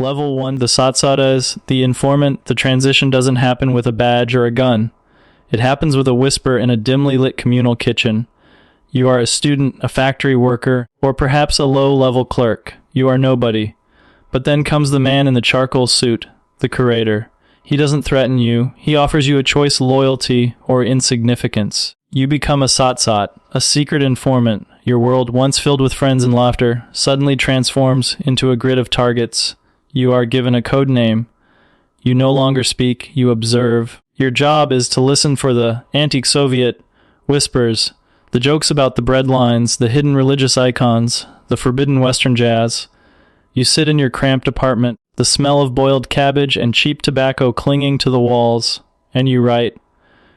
Level 1, the Sotsot is the informant. The transition doesn't happen with a badge or a gun. It happens with a whisper in a dimly lit communal kitchen. You are a student, a factory worker, or perhaps a low-level clerk. You are nobody. But then comes the man in the charcoal suit, the curator. He doesn't threaten you. He offers you a choice: loyalty or insignificance. You become a Sotsot, a secret informant. Your world, once filled with friends and laughter, suddenly transforms into a grid of targets. You are given a code name. You no longer speak, you observe. Your job is to listen for the anti-Soviet whispers, the jokes about the breadlines, the hidden religious icons, the forbidden Western jazz. You sit in your cramped apartment, the smell of boiled cabbage and cheap tobacco clinging to the walls, and you write.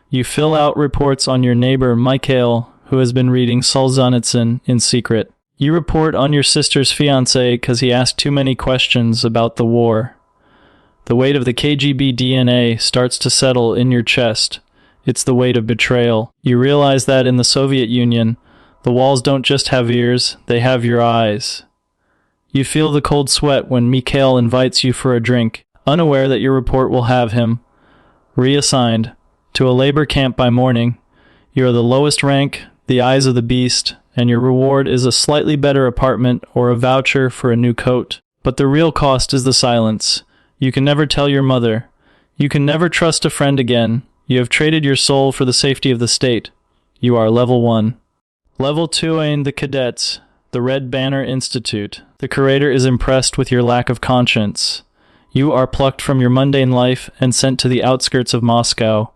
You fill out reports on your neighbor, Mikhail, who has been reading Solzhenitsyn in secret. You report on your sister's fiancé because he asked too many questions about the war. The weight of the KGB DNA starts to settle in your chest. It's the weight of betrayal. You realize that in the Soviet Union, the walls don't just have ears, they have your eyes. You feel the cold sweat when Mikhail invites you for a drink, unaware that your report will have him reassigned to a labor camp by morning. You are the lowest rank, the eyes of the beast, and your reward is a slightly better apartment or a voucher for a new coat. But the real cost is the silence. You can never tell your mother. You can never trust a friend again. You have traded your soul for the safety of the state. You are level 1. Level 2 in the Cadets, the Red Banner Institute. The curator is impressed with your lack of conscience. You are plucked from your mundane life and sent to the outskirts of Moscow,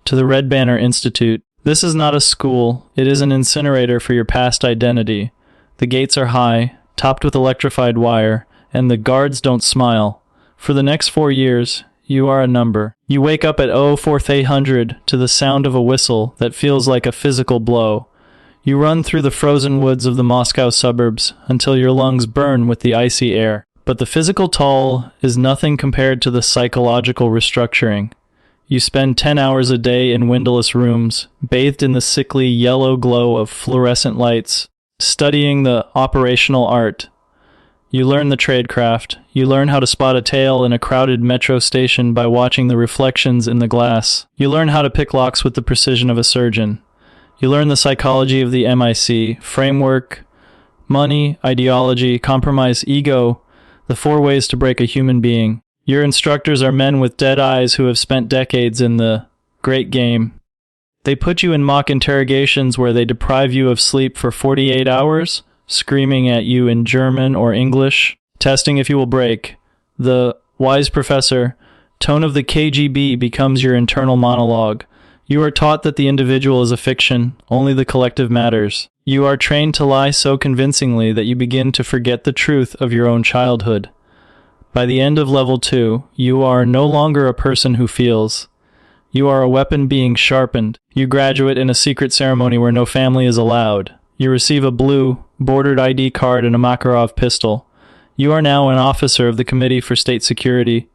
to the Red Banner Institute. This is not a school, it is an incinerator for your past identity. The gates are high, topped with electrified wire, and the guards don't smile. For the next 4 years, you are a number. You wake up at 0400 to the sound of a whistle that feels like a physical blow. You run through the frozen woods of the Moscow suburbs until your lungs burn with the icy air. But the physical toll is nothing compared to the psychological restructuring. You spend 10 hours a day in windowless rooms, bathed in the sickly yellow glow of fluorescent lights, studying the operational art. You learn the tradecraft. You learn how to spot a tail in a crowded metro station by watching the reflections in the glass. You learn how to pick locks with the precision of a surgeon. You learn the psychology of the MIC, framework, money, ideology, compromise, ego, the 4 ways to break a human being. Your instructors are men with dead eyes who have spent decades in the great game. They put you in mock interrogations where they deprive you of sleep for 48 hours, screaming at you in German or English, testing if you will break. The wise professor, tone of the KGB becomes your internal monologue. You are taught that the individual is a fiction, only the collective matters. You are trained to lie so convincingly that you begin to forget the truth of your own childhood. By the end of level 2, you are no longer a person who feels. You are a weapon being sharpened. You graduate in a secret ceremony where no family is allowed. You receive a blue, bordered ID card and a Makarov pistol. You are now an officer of the Committee for State Security.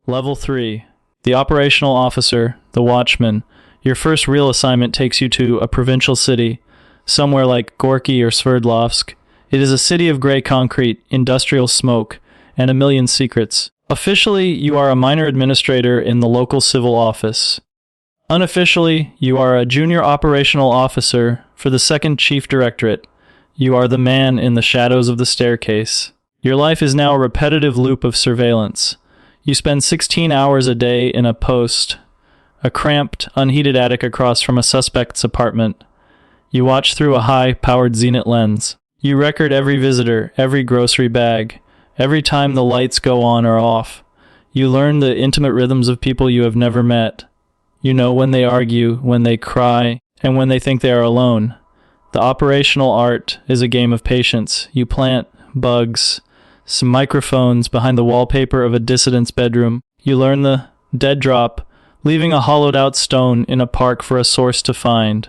Level 3. The operational officer, the watchman. Your first real assignment takes you to a provincial city, somewhere like Gorky or Sverdlovsk. It is a city of gray concrete, industrial smoke, and a million secrets. Officially, you are a minor administrator in the local civil office. Unofficially, you are a junior operational officer for the 2nd Chief Directorate. You are the man in the shadows of the staircase. Your life is now a repetitive loop of surveillance. You spend 16 hours a day in a post, a cramped, unheated attic across from a suspect's apartment. You watch through a high-powered Zenit lens. You record every visitor, every grocery bag, every time the lights go on or off. You learn the intimate rhythms of people you have never met. You know when they argue, when they cry, and when they think they are alone. The operational art is a game of patience. You plant bugs, some microphones behind the wallpaper of a dissident's bedroom. You learn the dead drop, leaving a hollowed-out stone in a park for a source to find.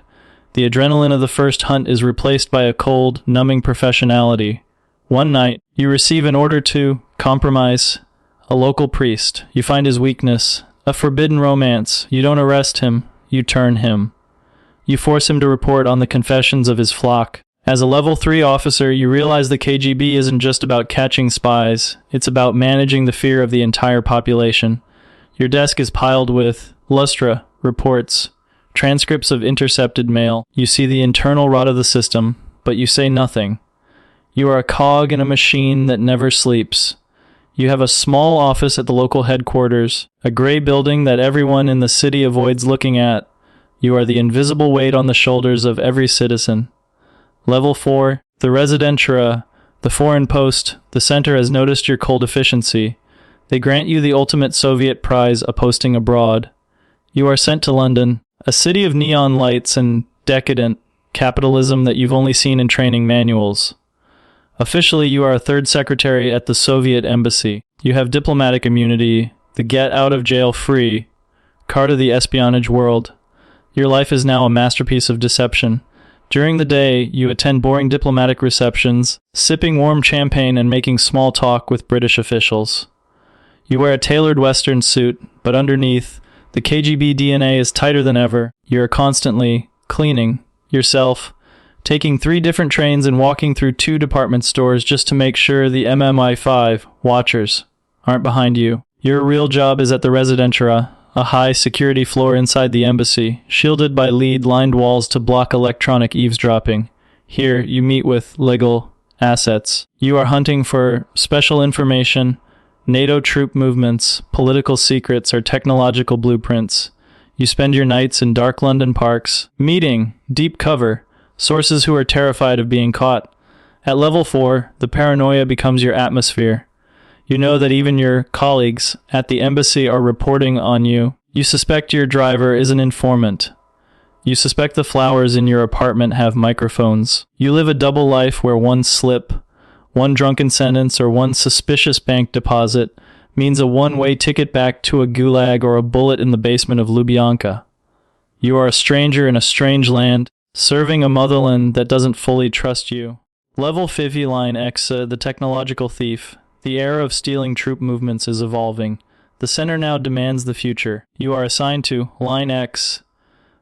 The adrenaline of the first hunt is replaced by a cold, numbing professionality. One night, you receive an order to compromise a local priest. You find his weakness, a forbidden romance. You don't arrest him, you turn him. You force him to report on the confessions of his flock. As a level 3 officer, you realize the KGB isn't just about catching spies, it's about managing the fear of the entire population. Your desk is piled with lustra, reports, transcripts of intercepted mail. You see the internal rot of the system, but you say nothing. You are a cog in a machine that never sleeps. You have a small office at the local headquarters, a gray building that everyone in the city avoids looking at. You are the invisible weight on the shoulders of every citizen. Level 4, the Rezidentura, the foreign post. The center has noticed your cold efficiency. They grant you the ultimate Soviet prize, a posting abroad. You are sent to London, a city of neon lights and decadent capitalism that you've only seen in training manuals. Officially, you are a third secretary at the Soviet embassy. You have diplomatic immunity, the get-out-of-jail-free card of the espionage world. Your life is now a masterpiece of deception. During the day, you attend boring diplomatic receptions, sipping warm champagne and making small talk with British officials. You wear a tailored Western suit, but underneath, the KGB DNA is tighter than ever. You are constantly cleaning yourself, taking 3 different trains and walking through 2 department stores just to make sure the MMI5 watchers aren't behind you. Your real job is at the Rezidentura, a high-security floor inside the embassy, shielded by lead-lined walls to block electronic eavesdropping. Here, you meet with legal assets. You are hunting for special information, NATO troop movements, political secrets, or technological blueprints. You spend your nights in dark London parks, meeting, deep cover, sources who are terrified of being caught. At level 4, the paranoia becomes your atmosphere. You know that even your colleagues at the embassy are reporting on you. You suspect your driver is an informant. You suspect the flowers in your apartment have microphones. You live a double life where one slip, one drunken sentence, or one suspicious bank deposit means a one-way ticket back to a gulag or a bullet in the basement of Lubyanka. You are a stranger in a strange land, serving a motherland that doesn't fully trust you. Level 50 Line X, the technological thief. The era of stealing troop movements is evolving. The center now demands the future. You are assigned to Line X,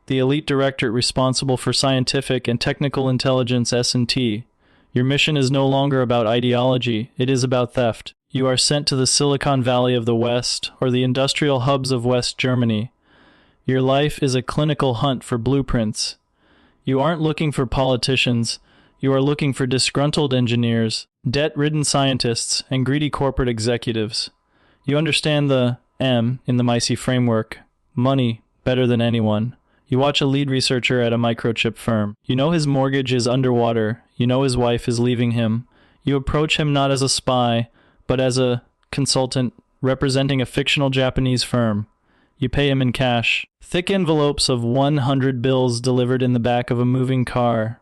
the elite directorate responsible for scientific and technical intelligence S&T. Your mission is no longer about ideology, it is about theft. You are sent to the Silicon Valley of the West, or the industrial hubs of West Germany. Your life is a clinical hunt for blueprints. You aren't looking for politicians, you are looking for disgruntled engineers, debt-ridden scientists, and greedy corporate executives. You understand the M in the MICE framework, money better than anyone. You watch a lead researcher at a microchip firm. You know his mortgage is underwater. You know his wife is leaving him. You approach him not as a spy, but as a consultant representing a fictional Japanese firm. You pay him in cash. Thick envelopes of 100 bills delivered in the back of a moving car.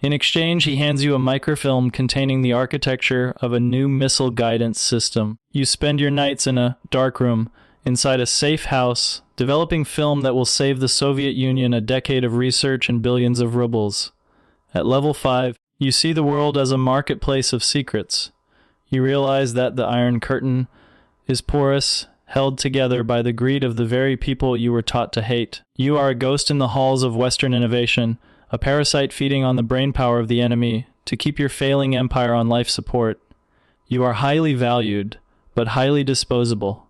In exchange, he hands you a microfilm containing the architecture of a new missile guidance system. You spend your nights in a darkroom inside a safe house, developing film that will save the Soviet Union a decade of research and billions of rubles. At level 5, you see the world as a marketplace of secrets. You realize that the Iron Curtain is porous, held together by the greed of the very people you were taught to hate. You are a ghost in the halls of Western innovation, a parasite feeding on the brainpower of the enemy to keep your failing empire on life support. You are highly valued, but highly disposable.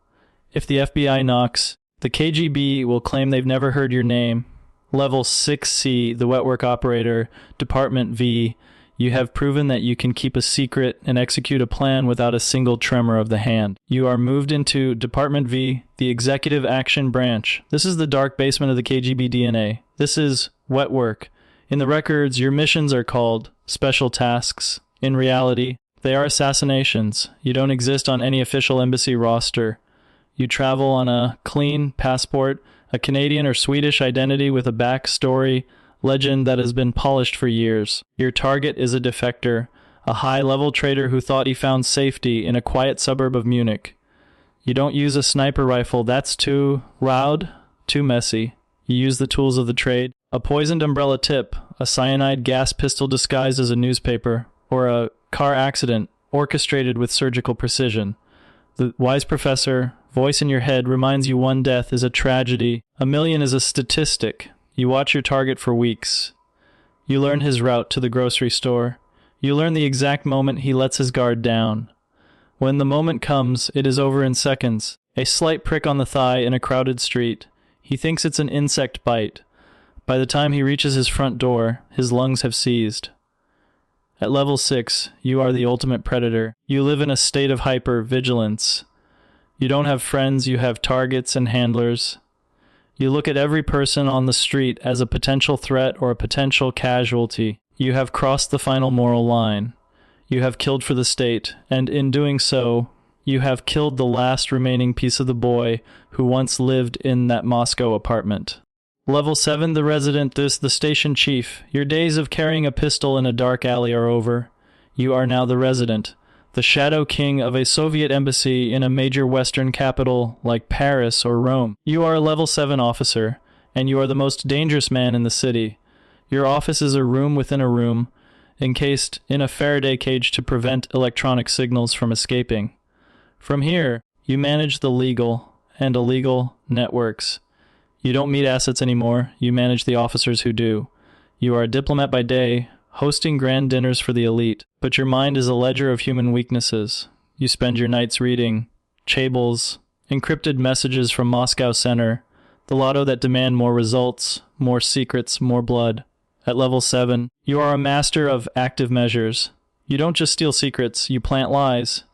If the FBI knocks, the KGB will claim they've never heard your name. Level 6C, the Wetwork operator, Department V, you have proven that you can keep a secret and execute a plan without a single tremor of the hand. You are moved into Department V, the Executive Action Branch. This is the dark basement of the KGB DNA. This is Wetwork. In the records, your missions are called special tasks. In reality, they are assassinations. You don't exist on any official embassy roster. You travel on a clean passport, a Canadian or Swedish identity with a backstory, legend that has been polished for years. Your target is a defector, a high-level traitor who thought he found safety in a quiet suburb of Munich. You don't use a sniper rifle, that's too loud, too messy. You use the tools of the trade. A poisoned umbrella tip, a cyanide gas pistol disguised as a newspaper, or a car accident orchestrated with surgical precision. The wise professor, voice in your head, reminds you one death is a tragedy, a million is a statistic. You watch your target for weeks. You learn his route to the grocery store. You learn the exact moment he lets his guard down. When the moment comes, it is over in seconds. A slight prick on the thigh in a crowded street. He thinks it's an insect bite. By the time he reaches his front door, his lungs have seized. At level 6, you are the ultimate predator. You live in a state of hyper-vigilance. You don't have friends, you have targets and handlers. You look at every person on the street as a potential threat or a potential casualty. You have crossed the final moral line. You have killed for the state, and in doing so, you have killed the last remaining piece of the boy who once lived in that Moscow apartment. Level 7, the Resident, the station chief. Your days of carrying a pistol in a dark alley are over. You are now the Resident, the shadow king of a Soviet embassy in a major Western capital like Paris or Rome. You are a level 7 officer, and you are the most dangerous man in the city. Your office is a room within a room, encased in a Faraday cage to prevent electronic signals from escaping. From here, you manage the legal and illegal networks. You don't meet assets anymore, you manage the officers who do. You are a diplomat by day, hosting grand dinners for the elite, but your mind is a ledger of human weaknesses. You spend your nights reading chables, encrypted messages from Moscow Center, the lotto that demand more results, more secrets, more blood. At level 7, you are a master of active measures. You don't just steal secrets, you plant lies.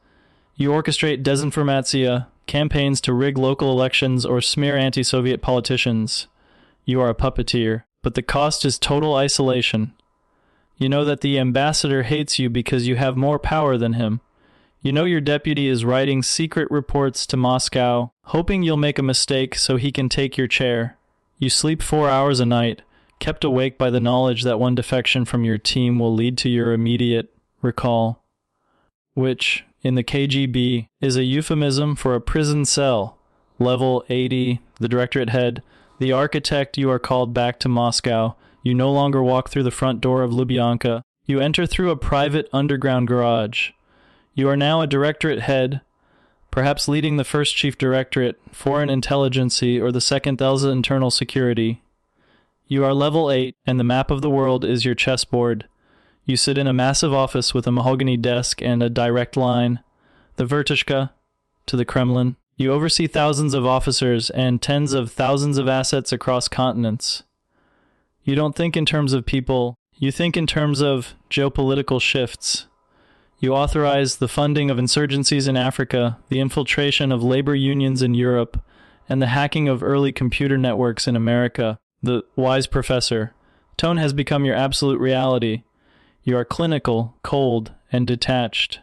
You orchestrate desinformatia, campaigns to rig local elections or smear anti-Soviet politicians. You are a puppeteer, but the cost is total isolation. You know that the ambassador hates you because you have more power than him. You know your deputy is writing secret reports to Moscow, hoping you'll make a mistake so he can take your chair. You sleep 4 hours a night, kept awake by the knowledge that one defection from your team will lead to your immediate recall, which, in the KGB, is a euphemism for a prison cell. Level 80, the Directorate head, the architect, you are called back to Moscow. You no longer walk through the front door of Lubyanka. You enter through a private underground garage. You are now a Directorate head, perhaps leading the first Chief Directorate, Foreign Intelligency, or the second Elza Internal Security. You are level 8, and the map of the world is your chessboard. You sit in a massive office with a mahogany desk and a direct line, the Vertishka, to the Kremlin. You oversee thousands of officers and tens of thousands of assets across continents. You don't think in terms of people, you think in terms of geopolitical shifts. You authorize the funding of insurgencies in Africa, the infiltration of labor unions in Europe, and the hacking of early computer networks in America. The wise professor. Tone has become your absolute reality. You are clinical, cold, and detached.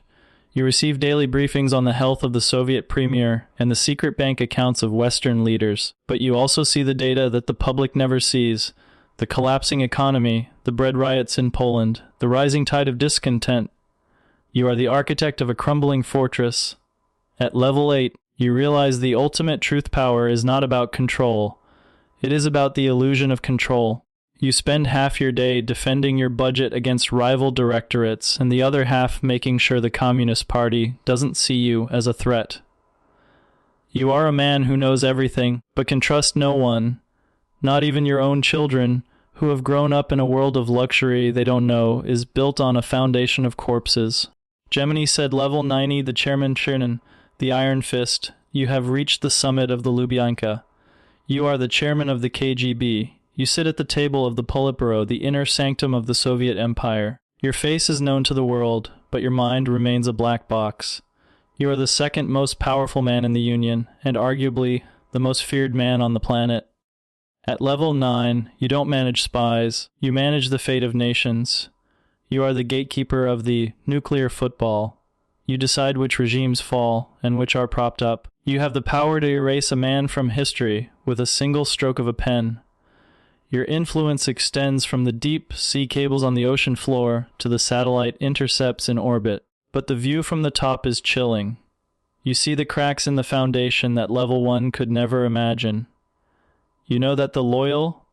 You receive daily briefings on the health of the Soviet premier and the secret bank accounts of Western leaders. But you also see the data that the public never sees. The collapsing economy, the bread riots in Poland, the rising tide of discontent. You are the architect of a crumbling fortress. At level 8, you realize the ultimate truth power is not about control. It is about the illusion of control. You spend half your day defending your budget against rival directorates and the other half making sure the Communist Party doesn't see you as a threat. You are a man who knows everything, but can trust no one, not even your own children, who have grown up in a world of luxury they don't know is built on a foundation of corpses. Gemini said level 90, the chairman Chernin, the Iron Fist, you have reached the summit of the Lubyanka. You are the chairman of the KGB. You sit at the table of the Politburo, the inner sanctum of the Soviet Empire. Your face is known to the world, but your mind remains a black box. You are the second most powerful man in the Union, and arguably the most feared man on the planet. At level 9, you don't manage spies, you manage the fate of nations. You are the gatekeeper of the nuclear football. You decide which regimes fall and which are propped up. You have the power to erase a man from history with a single stroke of a pen. Your influence extends from the deep sea cables on the ocean floor to the satellite intercepts in orbit. But the view from the top is chilling. You see the cracks in the foundation that level 1 could never imagine. You know that the loyal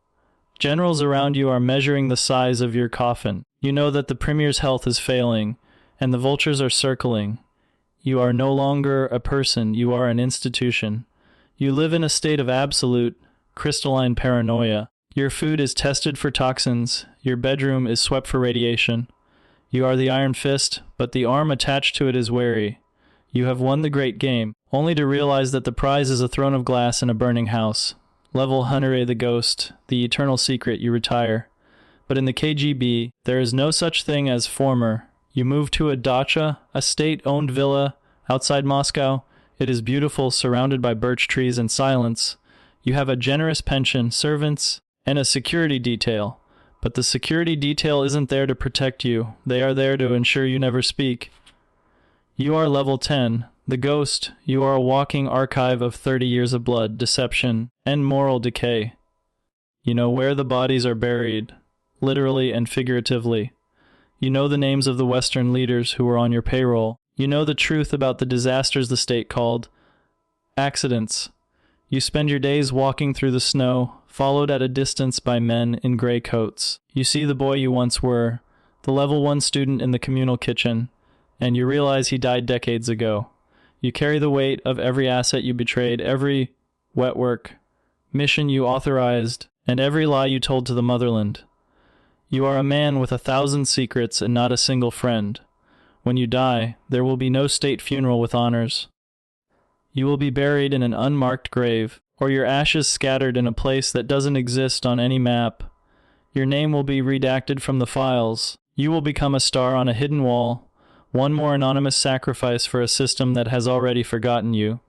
generals around you are measuring the size of your coffin. You know that the premier's health is failing, and the vultures are circling. You are no longer a person, you are an institution. You live in a state of absolute, crystalline paranoia. Your food is tested for toxins. Your bedroom is swept for radiation. You are the Iron Fist, but the arm attached to it is wary. You have won the great game, only to realize that the prize is a throne of glass in a burning house. Level Huntere the Ghost, the eternal secret, you retire. But in the KGB, there is no such thing as former. You move to a dacha, a state-owned villa outside Moscow. It is beautiful, surrounded by birch trees and silence. You have a generous pension, servants, and a security detail. But the security detail isn't there to protect you. They are there to ensure you never speak. You are level 10. The Ghost, you are a walking archive of 30 years of blood, deception, and moral decay. You know where the bodies are buried, literally and figuratively. You know the names of the Western leaders who were on your payroll. You know the truth about the disasters the state called accidents. You spend your days walking through the snow, followed at a distance by men in gray coats. You see the boy you once were, the level 1 student in the communal kitchen, and you realize he died decades ago. You carry the weight of every asset you betrayed, every Wetwork mission you authorized, and every lie you told to the motherland. You are a man with 1,000 secrets and not a single friend. When you die, there will be no state funeral with honors. You will be buried in an unmarked grave, or your ashes scattered in a place that doesn't exist on any map. Your name will be redacted from the files. You will become a star on a hidden wall, one more anonymous sacrifice for a system that has already forgotten you.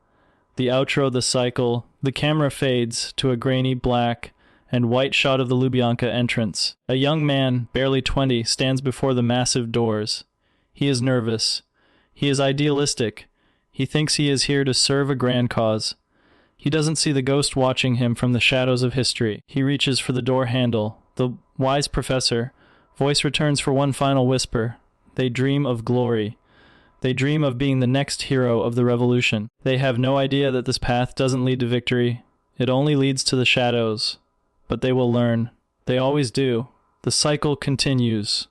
The outro, the cycle, the camera fades to a grainy black and white shot of the Lubyanka entrance. A young man, barely 20, stands before the massive doors. He is nervous. He is idealistic. He thinks he is here to serve a grand cause. He doesn't see the ghost watching him from the shadows of history. He reaches for the door handle. The wise professor, voice returns for one final whisper. They dream of glory. They dream of being the next hero of the revolution. They have no idea that this path doesn't lead to victory. It only leads to the shadows. But they will learn. They always do. The cycle continues.